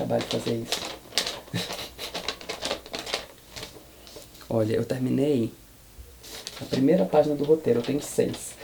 trabalho fazer isso. Olha, eu terminei a primeira página do roteiro, eu tenho 6.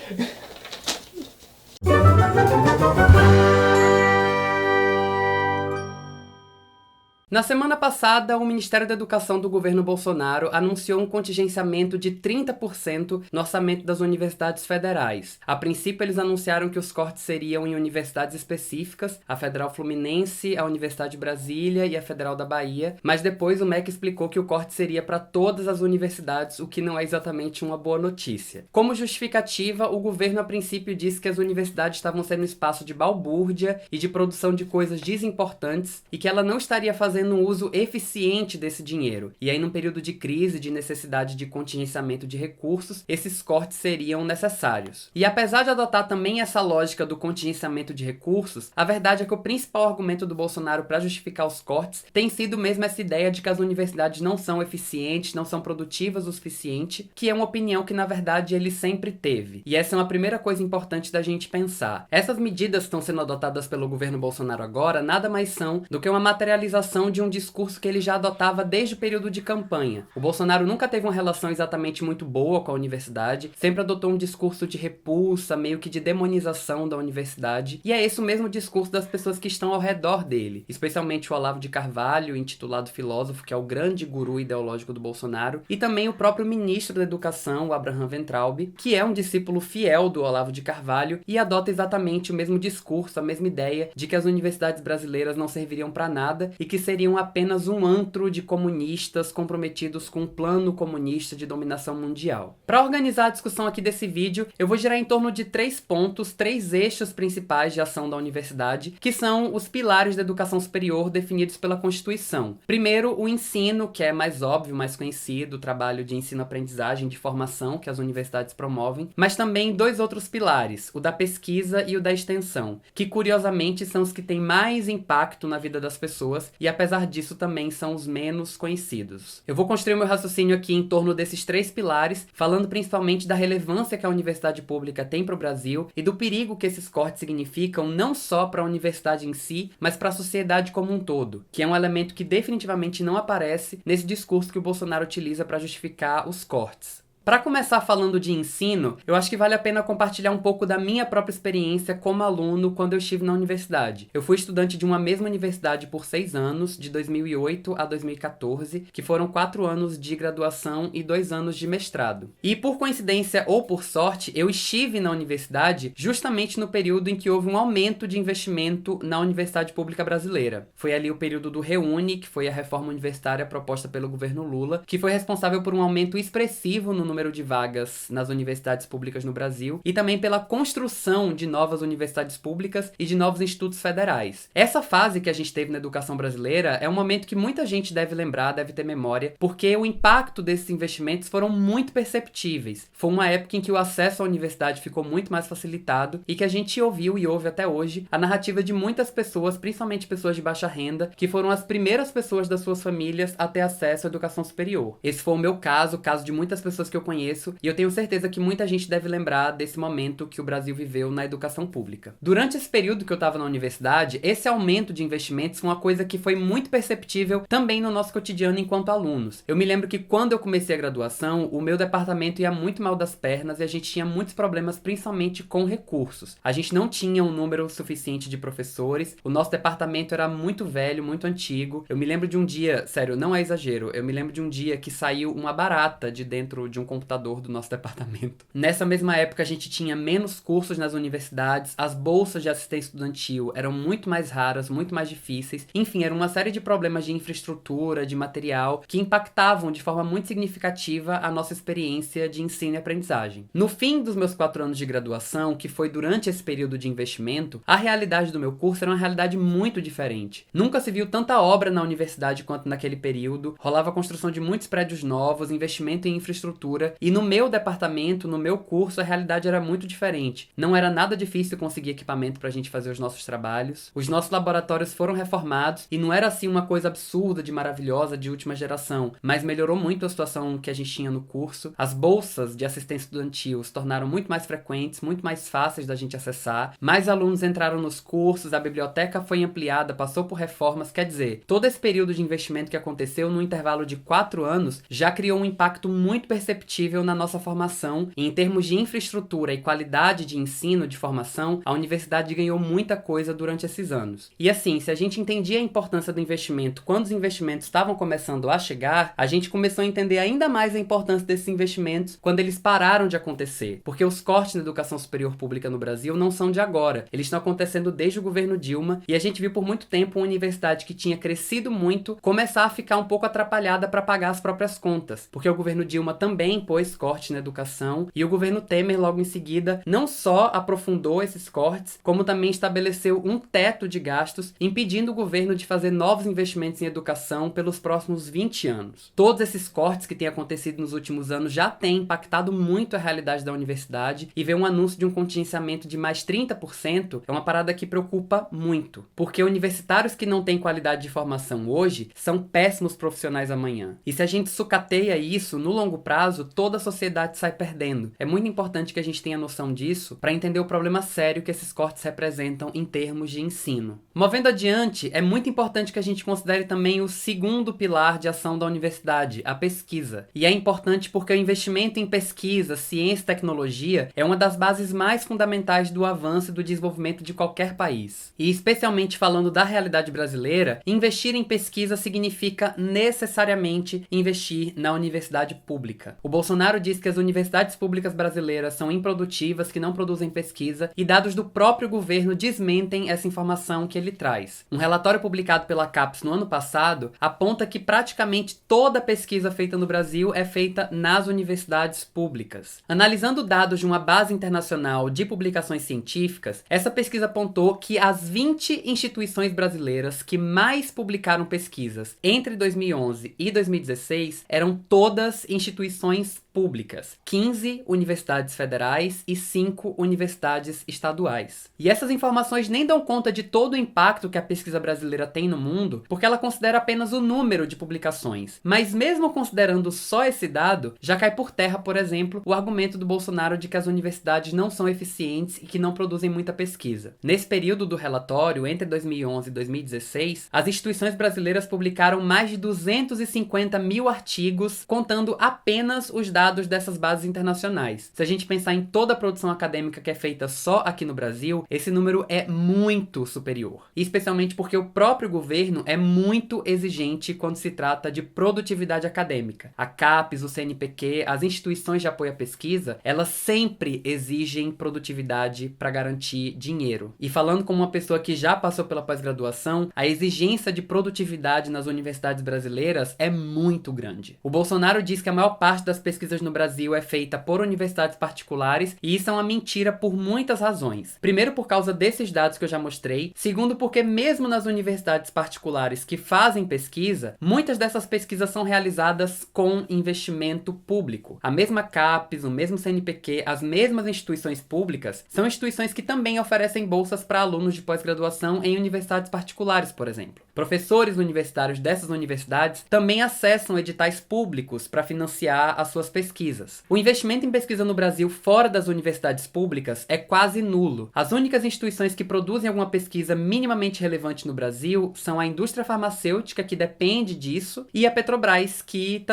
Na semana passada, o Ministério da Educação do governo Bolsonaro anunciou um contingenciamento de 30% no orçamento das universidades federais. A princípio, eles anunciaram que os cortes seriam em universidades específicas, a Federal Fluminense, a Universidade de Brasília e a Federal da Bahia, mas depois o MEC explicou que o corte seria para todas as universidades, o que não é exatamente uma boa notícia. Como justificativa, o governo a princípio disse que as universidades estavam sendo um espaço de balbúrdia e de produção de coisas desimportantes e que ela não estaria fazendo um uso eficiente desse dinheiro. E aí, num período de crise, de necessidade de contingenciamento de recursos, esses cortes seriam necessários. E apesar de adotar também essa lógica do contingenciamento de recursos, a verdade é que o principal argumento do Bolsonaro para justificar os cortes tem sido mesmo essa ideia de que as universidades não são eficientes, não são produtivas o suficiente, que é uma opinião que, na verdade, ele sempre teve. E essa é uma primeira coisa importante da gente pensar. Essas medidas que estão sendo adotadas pelo governo Bolsonaro agora nada mais são do que uma materialização de um discurso que ele já adotava desde o período de campanha. O Bolsonaro nunca teve uma relação exatamente muito boa com a universidade, sempre adotou um discurso de repulsa, meio que de demonização da universidade, e é esse o mesmo discurso das pessoas que estão ao redor dele, especialmente o Olavo de Carvalho, intitulado filósofo, que é o grande guru ideológico do Bolsonaro, e também o próprio ministro da Educação, o Abraham Weintraub, que é um discípulo fiel do Olavo de Carvalho e adota exatamente o mesmo discurso, a mesma ideia de que as universidades brasileiras não serviriam para nada e que seriam apenas um antro de comunistas comprometidos com um plano comunista de dominação mundial. Para organizar a discussão aqui desse vídeo, eu vou girar em torno de 3 pontos, 3 eixos principais de ação da universidade, que são os pilares da educação superior definidos pela Constituição. Primeiro, o ensino, que é mais óbvio, mais conhecido, o trabalho de ensino-aprendizagem, de formação que as universidades promovem, mas também 2 outros pilares, o da pesquisa e o da extensão, que curiosamente são os que têm mais impacto na vida das pessoas e apesar disso também são os menos conhecidos. Eu vou construir meu raciocínio aqui em torno desses 3 pilares, falando principalmente da relevância que a universidade pública tem para o Brasil e do perigo que esses cortes significam não só para a universidade em si, mas para a sociedade como um todo, que é um elemento que definitivamente não aparece nesse discurso que o Bolsonaro utiliza para justificar os cortes. Para começar falando de ensino, eu acho que vale a pena compartilhar um pouco da minha própria experiência como aluno quando eu estive na universidade. Eu fui estudante de uma mesma universidade por 6 anos, de 2008 a 2014, que foram 4 anos de graduação e 2 anos de mestrado. E por coincidência ou por sorte, eu estive na universidade justamente no período em que houve um aumento de investimento na universidade pública brasileira. Foi ali o período do Reúne, que foi a reforma universitária proposta pelo governo Lula, que foi responsável por um aumento expressivo no número de vagas nas universidades públicas no Brasil e também pela construção de novas universidades públicas e de novos institutos federais. Essa fase que a gente teve na educação brasileira é um momento que muita gente deve lembrar, deve ter memória, porque o impacto desses investimentos foram muito perceptíveis. Foi uma época em que o acesso à universidade ficou muito mais facilitado e que a gente ouviu e ouve até hoje a narrativa de muitas pessoas, principalmente pessoas de baixa renda, que foram as primeiras pessoas das suas famílias a ter acesso à educação superior. Esse foi o meu caso, o caso de muitas pessoas que eu conheço, e eu tenho certeza que muita gente deve lembrar desse momento que o Brasil viveu na educação pública. Durante esse período que eu estava na universidade, esse aumento de investimentos foi uma coisa que foi muito perceptível também no nosso cotidiano enquanto alunos. Eu me lembro que quando eu comecei a graduação, o meu departamento ia muito mal das pernas e a gente tinha muitos problemas, principalmente com recursos. A gente não tinha um número suficiente de professores, o nosso departamento era muito velho, muito antigo. Eu me lembro de um dia, sério, não é exagero, eu me lembro de um dia que saiu uma barata de dentro de um computador do nosso departamento. Nessa mesma época a gente tinha menos cursos nas universidades, as bolsas de assistência estudantil eram muito mais raras, muito mais difíceis, enfim, era uma série de problemas de infraestrutura, de material, que impactavam de forma muito significativa a nossa experiência de ensino e aprendizagem. No fim dos meus 4 anos de graduação, que foi durante esse período de investimento, a realidade do meu curso era uma realidade muito diferente. Nunca se viu tanta obra na universidade quanto naquele período, rolava a construção de muitos prédios novos, investimento em infraestrutura, infraestrutura, e no meu departamento, no meu curso, a realidade era muito diferente. Não era nada difícil conseguir equipamento pra gente fazer os nossos trabalhos. Os nossos laboratórios foram reformados e não era assim uma coisa absurda, de maravilhosa, de última geração, mas melhorou muito a situação que a gente tinha no curso. As bolsas de assistência estudantil se tornaram muito mais frequentes, muito mais fáceis da gente acessar. Mais alunos entraram nos cursos, a biblioteca foi ampliada, passou por reformas. Quer dizer, todo esse período de investimento que aconteceu no intervalo de 4 anos já criou um impacto muito perceptível na nossa formação. E em termos de infraestrutura e qualidade de ensino, de formação, a universidade ganhou muita coisa durante esses anos. E assim, se a gente entendia a importância do investimento quando os investimentos estavam começando a chegar, a gente começou a entender ainda mais a importância desses investimentos quando eles pararam de acontecer. Porque os cortes na educação superior pública no Brasil não são de agora. Eles estão acontecendo desde o governo Dilma, e a gente viu por muito tempo uma universidade que tinha crescido muito começar a ficar um pouco atrapalhada para pagar as próprias contas. Porque o governo Dilma também pôs corte na educação, e o governo Temer logo em seguida não só aprofundou esses cortes, como também estabeleceu um teto de gastos, impedindo o governo de fazer novos investimentos em educação pelos próximos 20 anos. Todos esses cortes que têm acontecido nos últimos anos já têm impactado muito a realidade da universidade, e ver um anúncio de um contingenciamento de mais 30% é uma parada que preocupa muito, porque universitários que não têm qualidade de formação hoje são péssimos profissionais amanhã. E se a gente sucateia isso, no longo prazo, toda a sociedade sai perdendo. É muito importante que a gente tenha noção disso para entender o problema sério que esses cortes representam em termos de ensino. Movendo adiante, é muito importante que a gente considere também o segundo pilar de ação da universidade, a pesquisa. E é importante porque o investimento em pesquisa, ciência e tecnologia é uma das bases mais fundamentais do avanço e do desenvolvimento de qualquer país. E especialmente falando da realidade brasileira, investir em pesquisa significa necessariamente investir na universidade pública. O Bolsonaro diz que as universidades públicas brasileiras são improdutivas, que não produzem pesquisa, e dados do próprio governo desmentem essa informação que ele traz. Um relatório publicado pela CAPES no ano passado aponta que praticamente toda pesquisa feita no Brasil é feita nas universidades públicas. Analisando dados de uma base internacional de publicações científicas, essa pesquisa apontou que as 20 instituições brasileiras que mais publicaram pesquisas entre 2011 e 2016 eram todas instituições públicas, 15 universidades federais e 5 universidades estaduais. E essas informações nem dão conta de todo o impacto que a pesquisa brasileira tem no mundo, porque ela considera apenas o número de publicações. Mas mesmo considerando só esse dado, já cai por terra, por exemplo, o argumento do Bolsonaro de que as universidades não são eficientes e que não produzem muita pesquisa. Nesse período do relatório, entre 2011 e 2016, as instituições brasileiras publicaram mais de 250 mil artigos, contando apenas os dados dessas bases internacionais. Se a gente pensar em toda a produção acadêmica que é feita só aqui no Brasil, esse número é muito superior. Especialmente porque o próprio governo é muito exigente quando se trata de produtividade acadêmica. A CAPES, o CNPq, as instituições de apoio à pesquisa, elas sempre exigem produtividade para garantir dinheiro. E falando como uma pessoa que já passou pela pós-graduação, a exigência de produtividade nas universidades brasileiras é muito grande. O Bolsonaro diz que a maior parte das pesquisas no Brasil é feita por universidades particulares, e isso é uma mentira por muitas razões. Primeiro, por causa desses dados que eu já mostrei. Segundo, porque mesmo nas universidades particulares que fazem pesquisa, muitas dessas pesquisas são realizadas com investimento público. A mesma CAPES, o mesmo CNPq, as mesmas instituições públicas, são instituições que também oferecem bolsas para alunos de pós-graduação em universidades particulares, por exemplo. Professores universitários dessas universidades também acessam editais públicos para financiar as suas pesquisas. O investimento em pesquisa no Brasil fora das universidades públicas é quase nulo. As únicas instituições que produzem alguma pesquisa minimamente relevante no Brasil são a indústria farmacêutica, que depende disso, e a Petrobras, que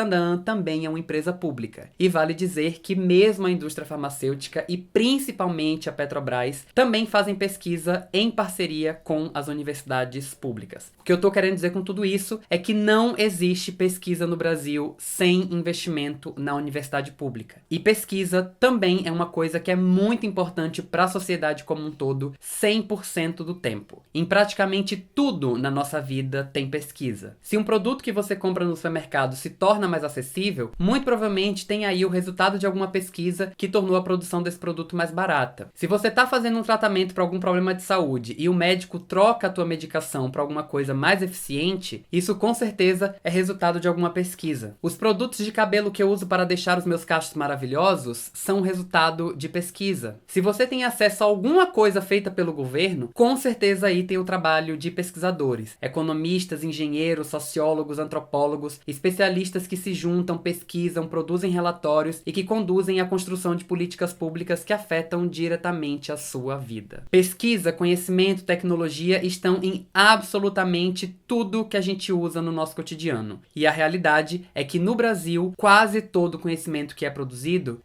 também é uma empresa pública. E vale dizer que mesmo a indústria farmacêutica e principalmente a Petrobras também fazem pesquisa em parceria com as universidades públicas. O que eu tô querendo dizer com tudo isso é que não existe pesquisa no Brasil sem investimento na universidade pública. E pesquisa também é uma coisa que é muito importante para a sociedade como um todo, 100% do tempo. Em praticamente tudo na nossa vida tem pesquisa. Se um produto que você compra no supermercado se torna mais acessível, muito provavelmente tem aí o resultado de alguma pesquisa que tornou a produção desse produto mais barata. Se você está fazendo um tratamento para algum problema de saúde e o médico troca a tua medicação para alguma coisa mais eficiente, isso com certeza é resultado de alguma pesquisa. Os produtos de cabelo que eu uso para deixar os meus cachos maravilhosos são resultado de pesquisa. Se você tem acesso a alguma coisa feita pelo governo, com certeza aí tem o trabalho de pesquisadores, economistas, engenheiros, sociólogos, antropólogos, especialistas que se juntam, pesquisam, produzem relatórios e que conduzem a construção de políticas públicas que afetam diretamente a sua vida. Pesquisa, conhecimento, tecnologia estão em absolutamente tudo que a gente usa no nosso cotidiano. E a realidade é que no Brasil, quase todo o conhecimento que é produzido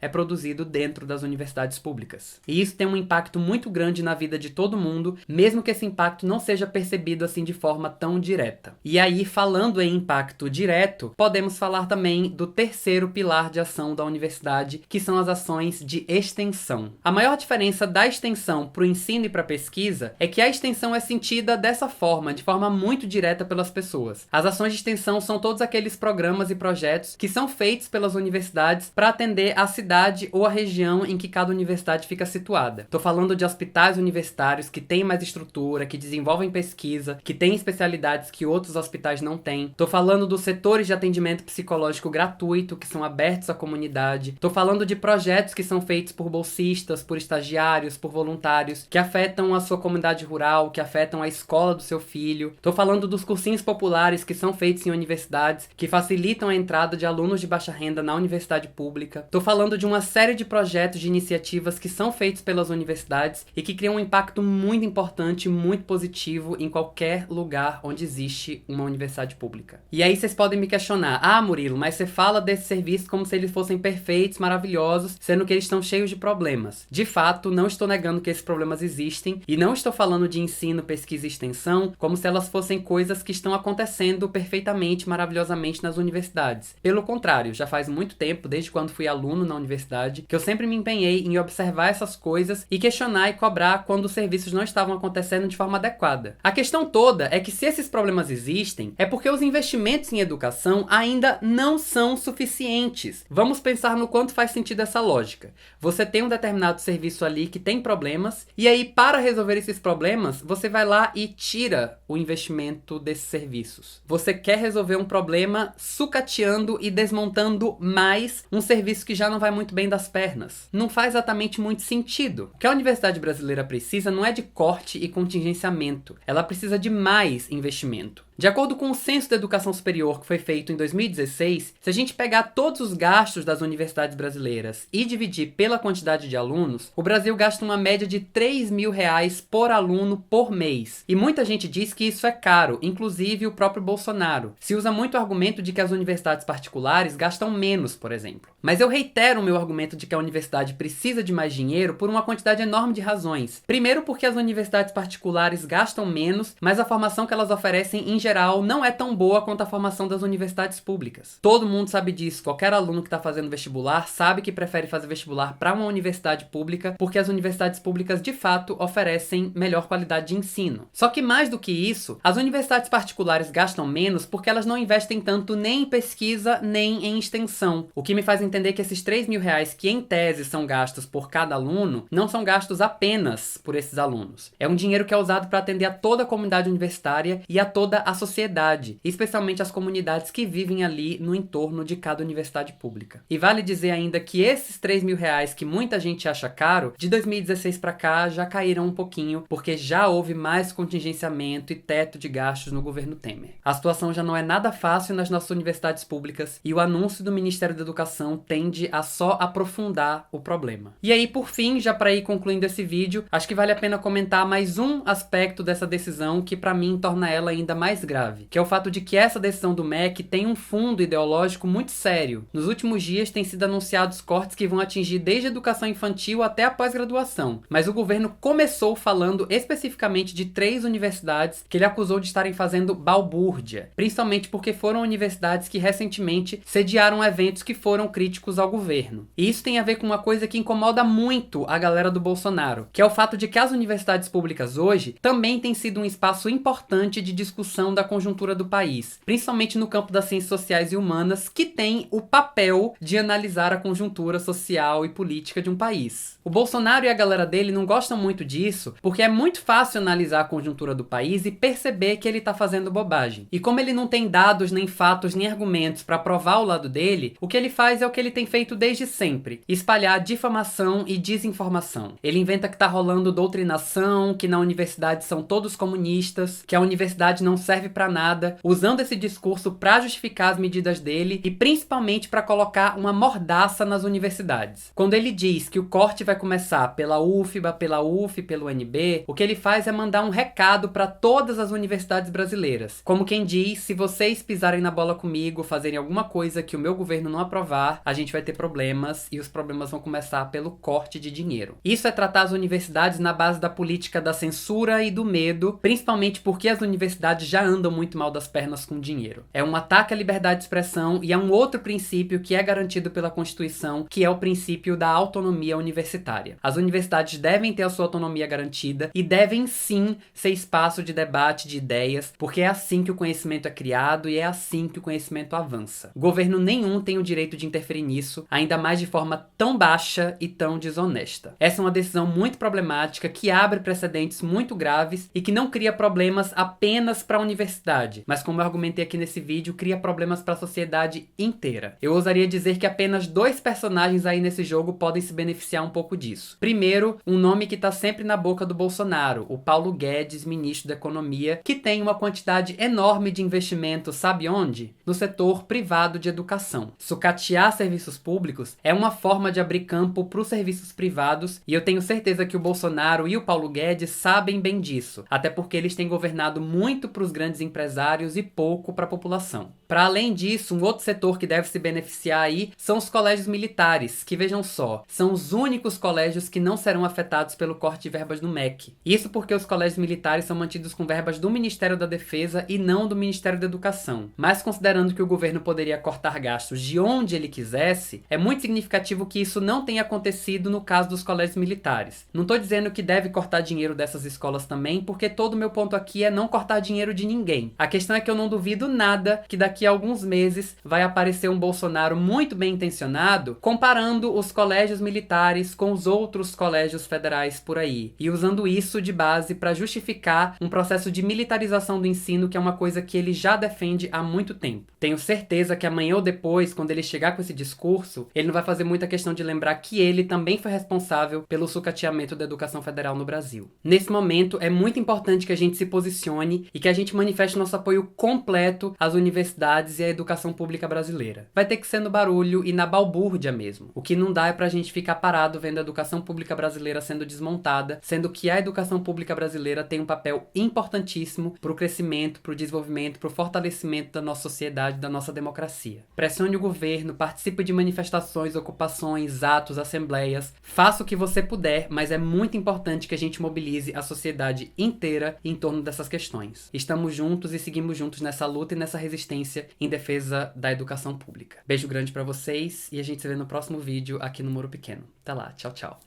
dentro das universidades públicas. E isso tem um impacto muito grande na vida de todo mundo, mesmo que esse impacto não seja percebido assim de forma tão direta. E aí, falando em impacto direto, podemos falar também do terceiro pilar de ação da universidade, que são as ações de extensão. A maior diferença da extensão para o ensino e para a pesquisa é que a extensão é sentida dessa forma, de forma muito direta pelas pessoas. As ações de extensão são todos aqueles programas e projetos que são feitos pelas universidades para atender a cidade ou a região em que cada universidade fica situada. Estou falando de hospitais universitários que têm mais estrutura, que desenvolvem pesquisa, que têm especialidades que outros hospitais não têm. Estou falando dos setores de atendimento psicológico gratuito, que são abertos à comunidade. Estou falando de projetos que são feitos por bolsistas, por estagiários, por voluntários, que afetam a sua comunidade rural, que afetam a escola do seu filho. Estou falando dos cursinhos populares que são feitos em universidades, que facilitam a entrada de alunos de baixa renda na universidade pública. Estou falando de uma série de projetos, de iniciativas que são feitos pelas universidades e que criam um impacto muito importante, muito positivo em qualquer lugar onde existe uma universidade pública. E aí vocês podem me questionar: Murilo, mas você fala desse serviço como se eles fossem perfeitos, maravilhosos, sendo que eles estão cheios de problemas. De fato, não estou negando que esses problemas existem e não estou falando de ensino, pesquisa e extensão como se elas fossem coisas que estão acontecendo perfeitamente, maravilhosamente nas universidades. Pelo contrário, já faz muito tempo, desde quando fui aluno na universidade, que eu sempre me empenhei em observar essas coisas e questionar e cobrar quando os serviços não estavam acontecendo de forma adequada. A questão toda é que se esses problemas existem, é porque os investimentos em educação ainda não são suficientes. Vamos pensar no quanto faz sentido essa lógica. Você tem um determinado serviço ali que tem problemas, e aí para resolver esses problemas, você vai lá e tira o investimento desses serviços. Você quer resolver um problema sucateando e desmontando mais um serviço que já não vai muito bem das pernas. Não faz exatamente muito sentido. O que a universidade brasileira precisa não é de corte e contingenciamento. Ela precisa de mais investimento. De acordo com o Censo da Educação Superior que foi feito em 2016, se a gente pegar todos os gastos das universidades brasileiras e dividir pela quantidade de alunos, o Brasil gasta uma média de R$3.000 por aluno por mês. E muita gente diz que isso é caro, inclusive o próprio Bolsonaro. Se usa muito o argumento de que as universidades particulares gastam menos, por exemplo. Mas eu reitero o meu argumento de que a universidade precisa de mais dinheiro por uma quantidade enorme de razões. Primeiro, porque as universidades particulares gastam menos, mas a formação que elas oferecem em geral não é tão boa quanto a formação das universidades públicas. Todo mundo sabe disso. Qualquer aluno que está fazendo vestibular sabe que prefere fazer vestibular para uma universidade pública porque as universidades públicas de fato oferecem melhor qualidade de ensino. Só que mais do que isso, as universidades particulares gastam menos porque elas não investem tanto nem em pesquisa nem em extensão. O que me faz entender que esses R$3.000 que em tese são gastos por cada aluno não são gastos apenas por esses alunos. É um dinheiro que é usado para atender a toda a comunidade universitária e a toda a sociedade, especialmente as comunidades que vivem ali no entorno de cada universidade pública. E vale dizer ainda que esses R$3.000 que muita gente acha caro, de 2016 para cá já caíram um pouquinho, porque já houve mais contingenciamento e teto de gastos no governo Temer. A situação já não é nada fácil nas nossas universidades públicas e o anúncio do Ministério da Educação tende a só aprofundar o problema. E aí, por fim, já para ir concluindo esse vídeo, acho que vale a pena comentar mais um aspecto dessa decisão que para mim torna ela ainda mais grave, que é o fato de que essa decisão do MEC tem um fundo ideológico muito sério. Nos últimos dias têm sido anunciados cortes que vão atingir desde a educação infantil até a pós-graduação, mas o governo começou falando especificamente de 3 universidades que ele acusou de estarem fazendo balbúrdia, principalmente porque foram universidades que recentemente sediaram eventos que foram críticos ao governo. E isso tem a ver com uma coisa que incomoda muito a galera do Bolsonaro, que é o fato de que as universidades públicas hoje também têm sido um espaço importante de discussão visão da conjuntura do país, principalmente no campo das ciências sociais e humanas, que tem o papel de analisar a conjuntura social e política de um país. O Bolsonaro e a galera dele não gostam muito disso, porque é muito fácil analisar a conjuntura do país e perceber que ele tá fazendo bobagem. E como ele não tem dados, nem fatos, nem argumentos para provar o lado dele, o que ele faz é o que ele tem feito desde sempre: espalhar difamação e desinformação. Ele inventa que tá rolando doutrinação, que na universidade são todos comunistas, que a universidade não serve para nada, usando esse discurso para justificar as medidas dele e principalmente para colocar uma mordaça nas universidades. Quando ele diz que o corte vai começar pela UFBA, pela UF, pelo UNB, o que ele faz é mandar um recado para todas as universidades brasileiras. Como quem diz: se vocês pisarem na bola comigo, fazerem alguma coisa que o meu governo não aprovar, a gente vai ter problemas, e os problemas vão começar pelo corte de dinheiro. Isso é tratar as universidades na base da política da censura e do medo, principalmente porque as universidades já andam muito mal das pernas com dinheiro. É um ataque à liberdade de expressão e a um outro princípio que é garantido pela Constituição, que é o princípio da autonomia universitária. As universidades devem ter a sua autonomia garantida e devem sim ser espaço de debate de ideias, porque é assim que o conhecimento é criado e é assim que o conhecimento avança. Governo nenhum tem o direito de interferir nisso, ainda mais de forma tão baixa e tão desonesta. Essa é uma decisão muito problemática que abre precedentes muito graves e que não cria problemas apenas para a universidade, mas, como eu argumentei aqui nesse vídeo, cria problemas para a sociedade inteira. Eu ousaria dizer que apenas 2 personagens aí nesse jogo podem se beneficiar um pouco disso. Primeiro, um nome que tá sempre na boca do Bolsonaro, o Paulo Guedes, ministro da Economia, que tem uma quantidade enorme de investimento, sabe onde? No setor privado de educação. Sucatear serviços públicos é uma forma de abrir campo para os serviços privados, e eu tenho certeza que o Bolsonaro e o Paulo Guedes sabem bem disso, até porque eles têm governado muito para os grandes empresários e pouco para a população. Para além disso, um outro setor que deve se beneficiar aí são os colégios militares, que, vejam só, são os únicos colégios que não serão afetados pelo corte de verbas no MEC. Isso porque os colégios militares são mantidos com verbas do Ministério da Defesa e não do Ministério da Educação. Mas considerando que o governo poderia cortar gastos de onde ele quisesse, é muito significativo que isso não tenha acontecido no caso dos colégios militares. Não tô dizendo que deve cortar dinheiro dessas escolas também, porque todo o meu ponto aqui é não cortar dinheiro de ninguém. A questão é que eu não duvido nada que daqui a alguns meses vai aparecer um Bolsonaro muito bem intencionado comparando os colégios militares com os outros colégios federais por aí, e usando isso de base para justificar um processo de militarização do ensino, que é uma coisa que ele já defende há muito tempo. Tenho certeza que amanhã ou depois, quando ele chegar com esse discurso, ele não vai fazer muita questão de lembrar que ele também foi responsável pelo sucateamento da educação federal no Brasil. Nesse momento, é muito importante que a gente se posicione e que a gente manifeste nosso apoio completo às universidades e à educação pública brasileira. Vai ter que ser no barulho e na balbúrdia mesmo. O que não dá é pra gente ficar parado vendo a educação pública brasileira sendo desmontada, sendo que a educação pública brasileira tem um papel importantíssimo pro crescimento, pro desenvolvimento, pro fortalecimento da nossa sociedade, da nossa democracia. Pressione o governo, participe de manifestações, ocupações, atos, assembleias, faça o que você puder, mas é muito importante que a gente mobilize a sociedade inteira em torno dessas questões. Estamos juntos e seguimos juntos nessa luta e nessa resistência em defesa da educação pública. Beijo grande pra vocês e a gente se vê no próximo vídeo aqui no Muro Pequeno. Até lá, tchau, tchau.